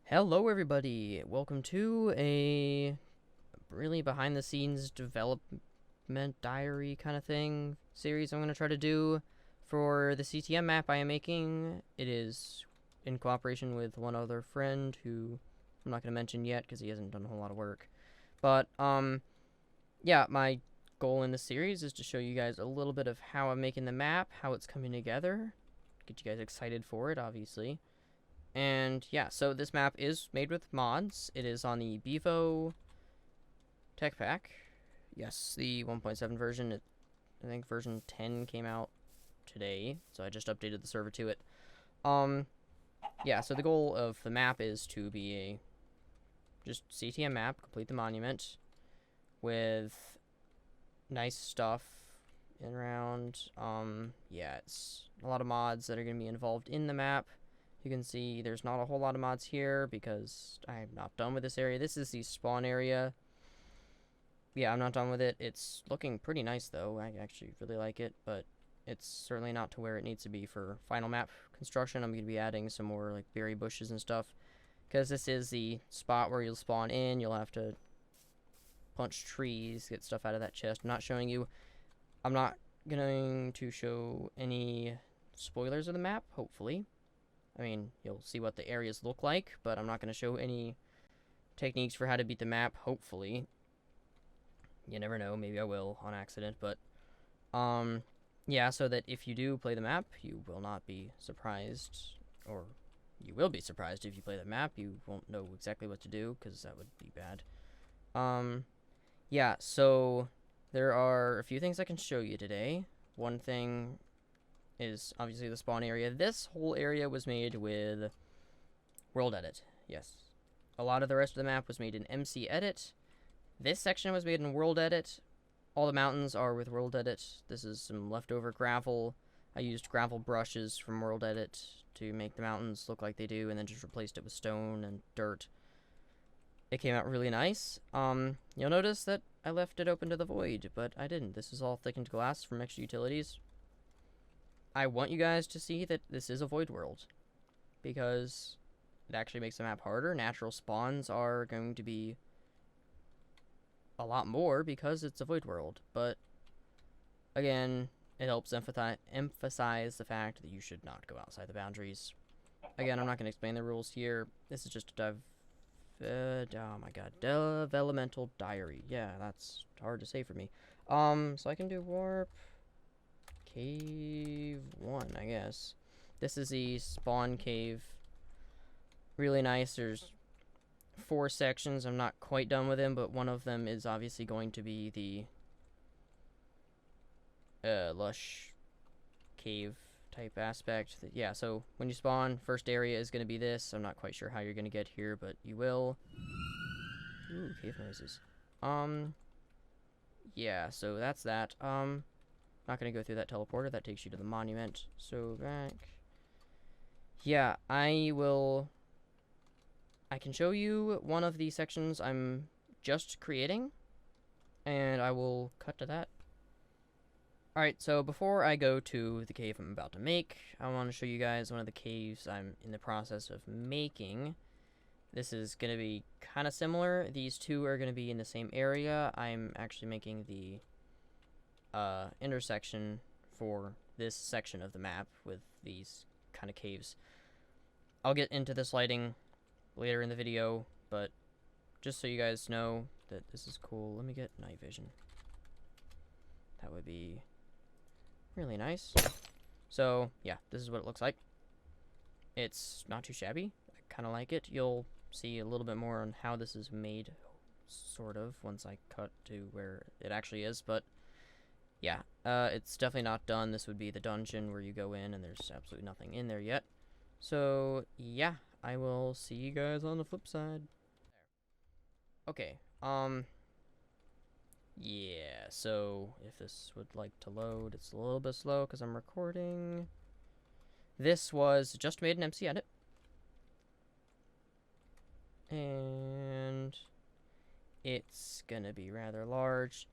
Hello everybody, welcome to a really behind the scenes development diary kind of thing series I'm going to try to do for the CTM map I am making. It is in cooperation with one other friend who I'm not going to mention yet because he hasn't done a whole lot of work. But yeah, my goal in this series is to show you guys a little bit of how I'm making the map, how it's coming together, get you guys excited for it obviously. And yeah, so this map is made with mods. It is on the Bevo Tech Pack. Yes, the 1.7 version. I think version 10 came out today, so I just updated the server to it. Yeah, so the goal of the map is to be a just CTM map, complete the monument with nice stuff in around. Yeah, it's a lot of mods that are going to be involved in the map. You can see there's not a whole lot of mods here because I'm not done with this area. This is the spawn area. Yeah, I'm not done with it. It's looking pretty nice though. I actually really like it, but it's certainly not to where it needs to be for final map construction. I'm going to be adding some more like berry bushes and stuff because this is the spot where you'll spawn in. You'll have to punch trees, get stuff out of that chest. I'm not showing you. I'm not going to show any spoilers of the map, hopefully. I mean, you'll see what the areas look like, but I'm not going to show any techniques for how to beat the map, hopefully. You never know, maybe I will on accident, but, yeah, so that if you do play the map, you will not be surprised, or you will be surprised if you play the map. You won't know exactly what to do, because that would be bad. Yeah, so there are a few things I can show you today. One thing is obviously the spawn area. This whole area was made with World Edit. Yes. A lot of the rest of the map was made in MC Edit. This section was made in World Edit. All the mountains are with World Edit. This is some leftover gravel. I used gravel brushes from World Edit to make the mountains look like they do, and then just replaced it with stone and dirt. It came out really nice. You'll notice that I left it open to the void, but I didn't. This is all thickened glass from extra utilities. I want you guys to see that this is a void world, because it actually makes the map harder. Natural spawns are going to be a lot more because it's a void world, but again, it helps emphasize the fact that you should not go outside the boundaries. Again, I'm not going to explain the rules here. This is just a oh my god, developmental diary. Yeah, that's hard to say for me. So I can do warp cave 1, I guess. This is the spawn cave. Really nice. There's 4 sections. I'm not quite done with them, but one of them is obviously going to be the lush cave type aspect. Yeah, so when you spawn, first area is going to be this. I'm not quite sure how you're going to get here, but you will. Ooh, cave noises. Yeah, so that's that. Not going to go through that teleporter. That takes you to the monument. So back. Yeah, I can show you one of the sections I'm just creating, and I will cut to that. Alright, so before I go to the cave I'm about to make, I want to show you guys one of the caves I'm in the process of making. This is going to be kind of similar. These two are going to be in the same area. I'm actually making the intersection for this section of the map with these kind of caves. I'll get into this lighting later in the video, but just so you guys know that this is cool, let me get night vision. That would be really nice. So yeah, this is what it looks like. It's not too shabby. I kind of like it. You'll see a little bit more on how this is made, sort of, once I cut to where it actually is, but yeah, it's definitely not done. This would be the dungeon where you go in and there's absolutely nothing in there yet. So yeah, I will see you guys on the flip side. Okay, yeah, so if this would like to load, it's a little bit slow because I'm recording. This was just made in MC Edit. And it's gonna be rather large.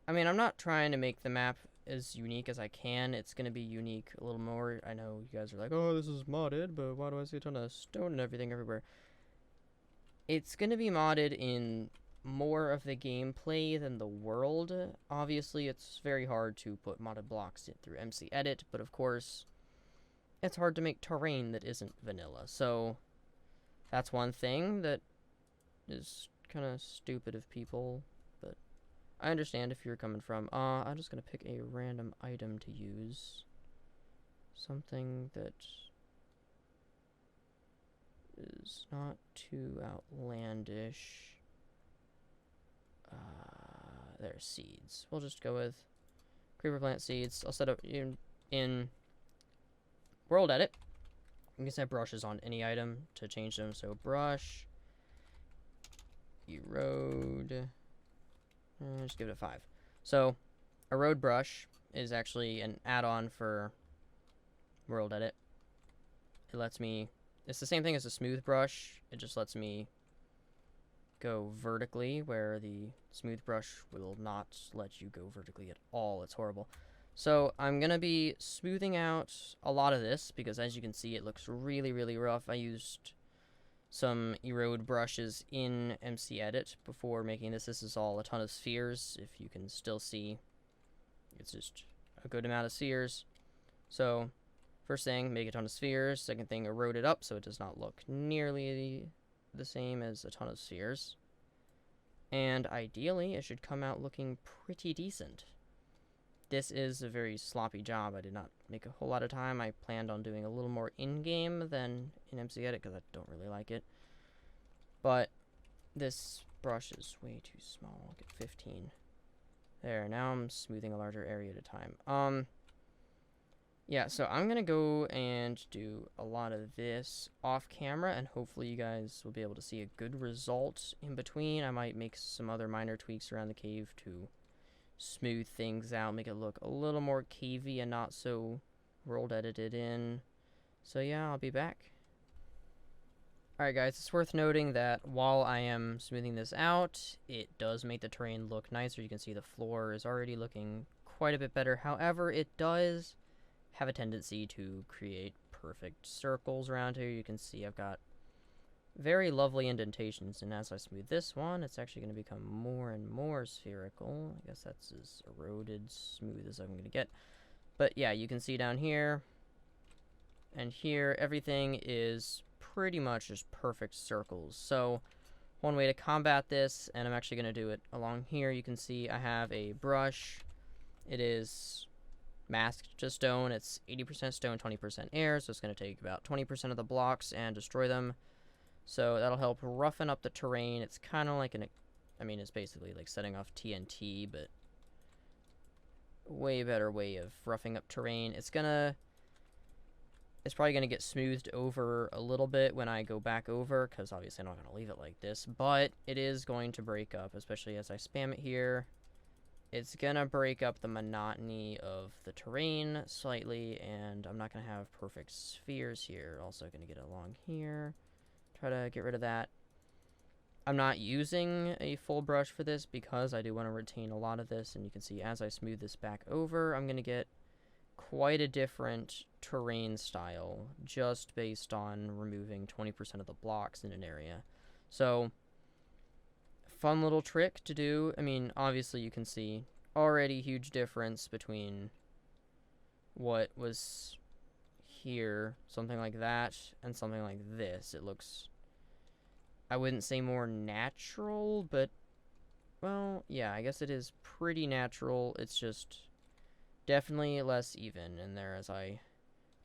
I mean, I'm not trying to make the map as unique as I can. It's going to be unique a little more. I know you guys are like, oh, this is modded, but why do I see a ton of stone and everything everywhere? It's going to be modded in more of the gameplay than the world. Obviously, it's very hard to put modded blocks in through MC Edit, but of course, it's hard to make terrain that isn't vanilla. So that's one thing that is kind of stupid of people, but I understand if you're coming from. I'm just going to pick a random item to use. Something that is not too outlandish. There's seeds. We'll just go with creeper plant seeds. I'll set up in world edit. You can set brushes on any item to change them. So brush, erode, just give it a 5. So erode brush is actually an add-on for world edit. It lets me, it's the same thing as a smooth brush. It just lets me go vertically, where the smooth brush will not let you go vertically at all. It's horrible. So I'm gonna be smoothing out a lot of this because, as you can see, it looks really, really rough. I used some erode brushes in MC Edit before making this. This is all a ton of spheres. If you can still see, it's just a good amount of spheres. So first thing, make a ton of spheres. Second thing, erode it up so it does not look nearly the same as a ton of spheres. And ideally, it should come out looking pretty decent. This is a very sloppy job. I did not make a whole lot of time. I planned on doing a little more in-game than in MC Edit because I don't really like it. But this brush is way too small. I'll get 15. There, now I'm smoothing a larger area at a time. Yeah, so I'm going to go and do a lot of this off camera, and hopefully you guys will be able to see a good result in between. I might make some other minor tweaks around the cave to smooth things out, make it look a little more cavey and not so world edited in. So yeah, I'll be back. Alright guys, it's worth noting that while I am smoothing this out, it does make the terrain look nicer. You can see the floor is already looking quite a bit better. However, it does have a tendency to create perfect circles around here. You can see I've got very lovely indentations, and as I smooth this one, it's actually going to become more and more spherical. I guess that's as eroded smooth as I'm going to get. But yeah, you can see down here and here, everything is pretty much just perfect circles. So one way to combat this, and I'm actually going to do it along here, you can see I have a brush. It is masked to stone. It's 80% stone, 20% air, so it's going to take about 20% of the blocks and destroy them. So that'll help roughen up the terrain. It's kind of like it's basically like setting off TNT, but way better way of roughing up terrain. It's probably gonna get smoothed over a little bit when I go back over, because obviously I'm not gonna leave it like this, but it is going to break up, especially as I spam it here. It's gonna break up the monotony of the terrain slightly, and I'm not gonna have perfect spheres here. Also gonna get along here. Try to get rid of that. I'm not using a full brush for this because I do want to retain a lot of this, and you can see as I smooth this back over, I'm gonna get quite a different terrain style just based on removing 20% of the blocks in an area. So fun little trick to do. I mean, obviously you can see already huge difference between what was here, something like that, and something like this. It looks, I wouldn't say more natural, but, well, yeah, I guess it is pretty natural. It's just definitely less even in there. As I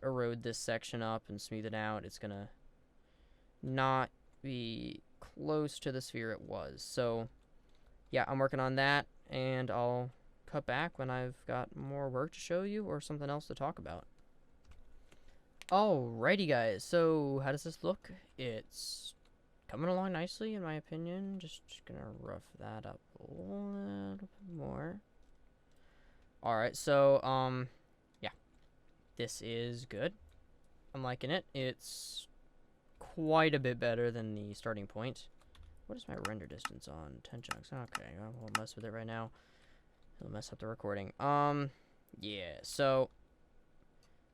erode this section up and smooth it out, it's gonna not be close to the sphere it was. So yeah, I'm working on that, and I'll cut back when I've got more work to show you or something else to talk about. Alrighty guys, so how does this look? It's coming along nicely in my opinion. Just gonna rough that up a little bit more. Alright, so yeah, this is good. I'm liking it. It's quite a bit better than the starting point. What is my render distance on 10 chunks? Okay, I won't mess with it right now. It'll mess up the recording. Yeah, so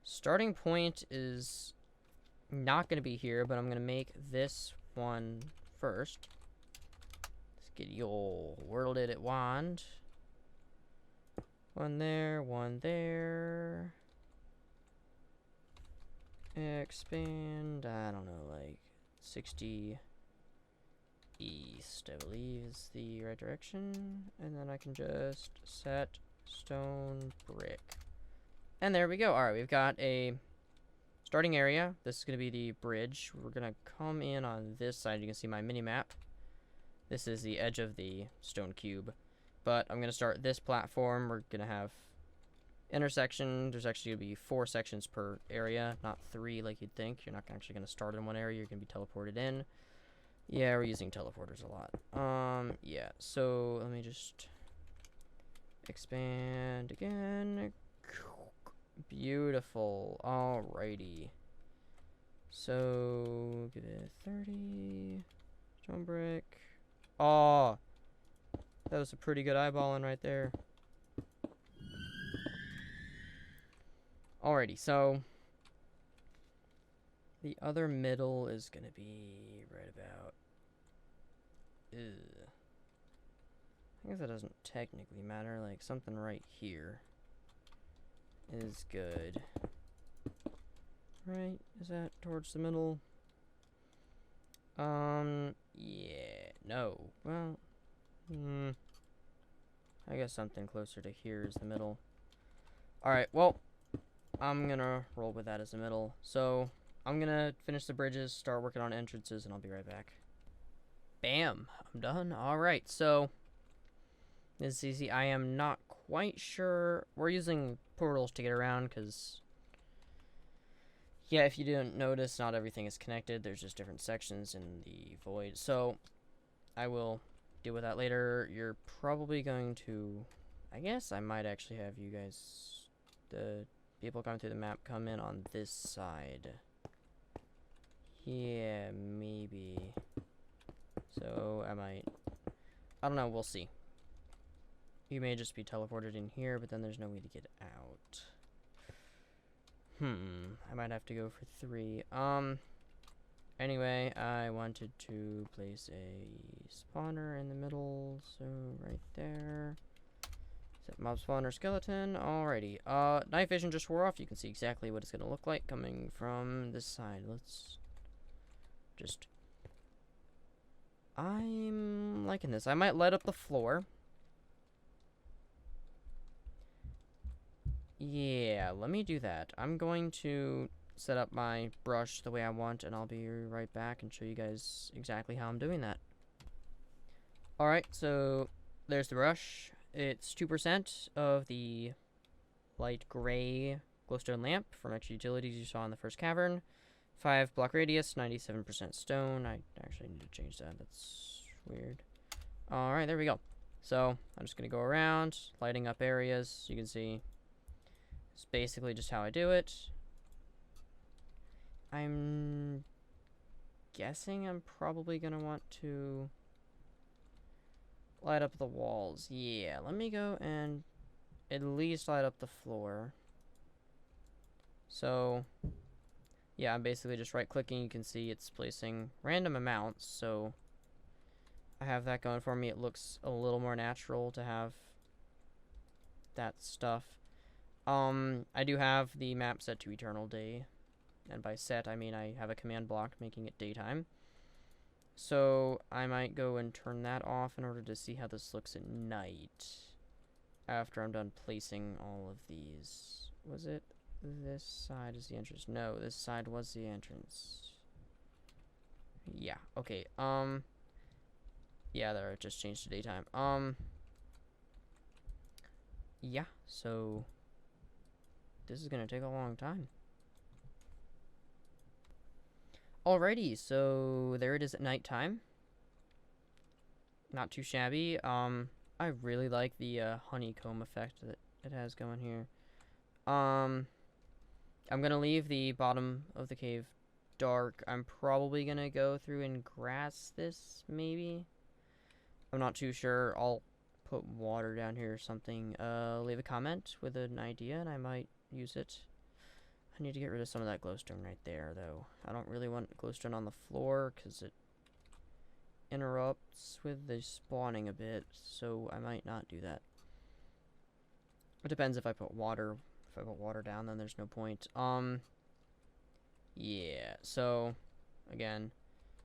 starting point is not going to be here, but I'm going to make this one first. Let's get your whirled-it wand. One there, one there. Expand, I don't know, like 60 east, I believe is the right direction. And then I can just set stone brick. And there we go. Alright, we've got a starting area. This is going to be the bridge. We're going to come in on this side. You can see my mini-map. This is the edge of the stone cube. But I'm going to start this platform. We're going to have intersection. There's actually going to be 4 sections per area, not 3 like you'd think. You're not actually going to start in one area. You're going to be teleported in. Yeah, we're using teleporters a lot. Yeah, so let me just expand again. Beautiful. Alrighty. So, give it 30. Stone brick. Oh, that was a pretty good eyeballing right there. Alrighty, so the other middle is going to be right about... Ugh. I guess that doesn't technically matter. Like, something right here is good. Right? Is that towards the middle? Yeah. No. Well, I guess something closer to here is the middle. Alright, well, I'm gonna roll with that as the middle. So, I'm gonna finish the bridges, start working on entrances, and I'll be right back. Bam! I'm done. Alright, so this is easy. I am not quite sure. We're using portals to get around, because, yeah, if you didn't notice, not everything is connected. There's just different sections in the void. So, I will deal with that later. You're probably going to... I guess I might actually have you guys... The people coming through the map come in on this side. Yeah, maybe. So, I might... I don't know, we'll see. You may just be teleported in here, but then there's no way to get out. I might have to go for 3. Anyway, I wanted to place a spawner in the middle, so right there. Set mob spawner skeleton. Alrighty. Night vision just wore off. You can see exactly what it's gonna look like coming from this side. Let's just... I'm liking this. I might light up the floor. Yeah, let me do that. I'm going to set up my brush the way I want, and I'll be right back and show you guys exactly how I'm doing that. Alright, so there's the brush. It's 2% of the light gray glowstone lamp from extra utilities you saw in the first cavern. 5 block radius, 97% stone. I actually need to change that. That's weird. Alright, there we go. So, I'm just going to go around, lighting up areas. You can see it's basically just how I do it. I'm guessing I'm probably going to want to light up the walls. Yeah, let me go and at least light up the floor. So, yeah, I'm basically just right-clicking. You can see it's placing random amounts, so I have that going for me. It looks a little more natural to have that stuff. I do have the map set to Eternal Day, and by set, I mean I have a command block making it daytime. So, I might go and turn that off in order to see how this looks at night, after I'm done placing all of these. Was it this side is the entrance? No, this side was the entrance. Yeah, okay, yeah, there, it just changed to daytime. Yeah, so this is gonna take a long time. Alrighty, so there it is at nighttime. Not too shabby. I really like the honeycomb effect that it has going here. I'm gonna leave the bottom of the cave dark. I'm probably gonna go through and grass this, maybe. I'm not too sure. I'll put water down here or something, leave a comment with an idea and I might use it. I need to get rid of some of that glowstone right there, though. I don't really want glowstone on the floor because it interrupts with the spawning a bit, so I might not do that. It depends if I put water. If I put water down, then there's no point. Yeah, so, again,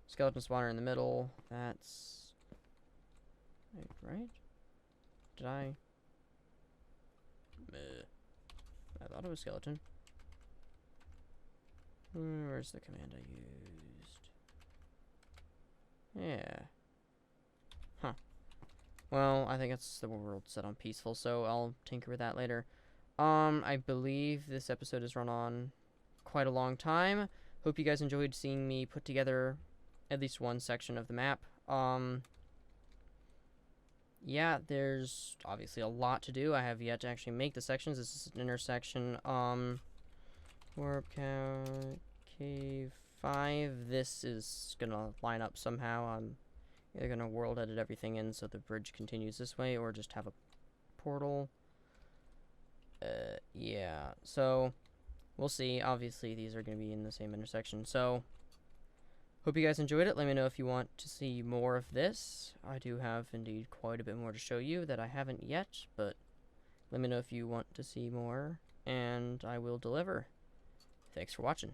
skeleton spawner in the middle. That's... Wait, right? Did I... I thought it was skeleton. Where's the command I used? Yeah. Huh. Well, I think it's the world set on peaceful, so I'll tinker with that later. I believe this episode has run on quite a long time. Hope you guys enjoyed seeing me put together at least one section of the map. Yeah, there's obviously a lot to do. I have yet to actually make the sections. This is an intersection. Warp Cave 5. This is gonna line up somehow. I'm either gonna world edit everything in so the bridge continues this way, or just have a portal. Yeah, so we'll see. Obviously, these are gonna be in the same intersection. So, hope you guys enjoyed it. Let me know if you want to see more of this. I do have indeed quite a bit more to show you that I haven't yet, but let me know if you want to see more, and I will deliver. Thanks for watching.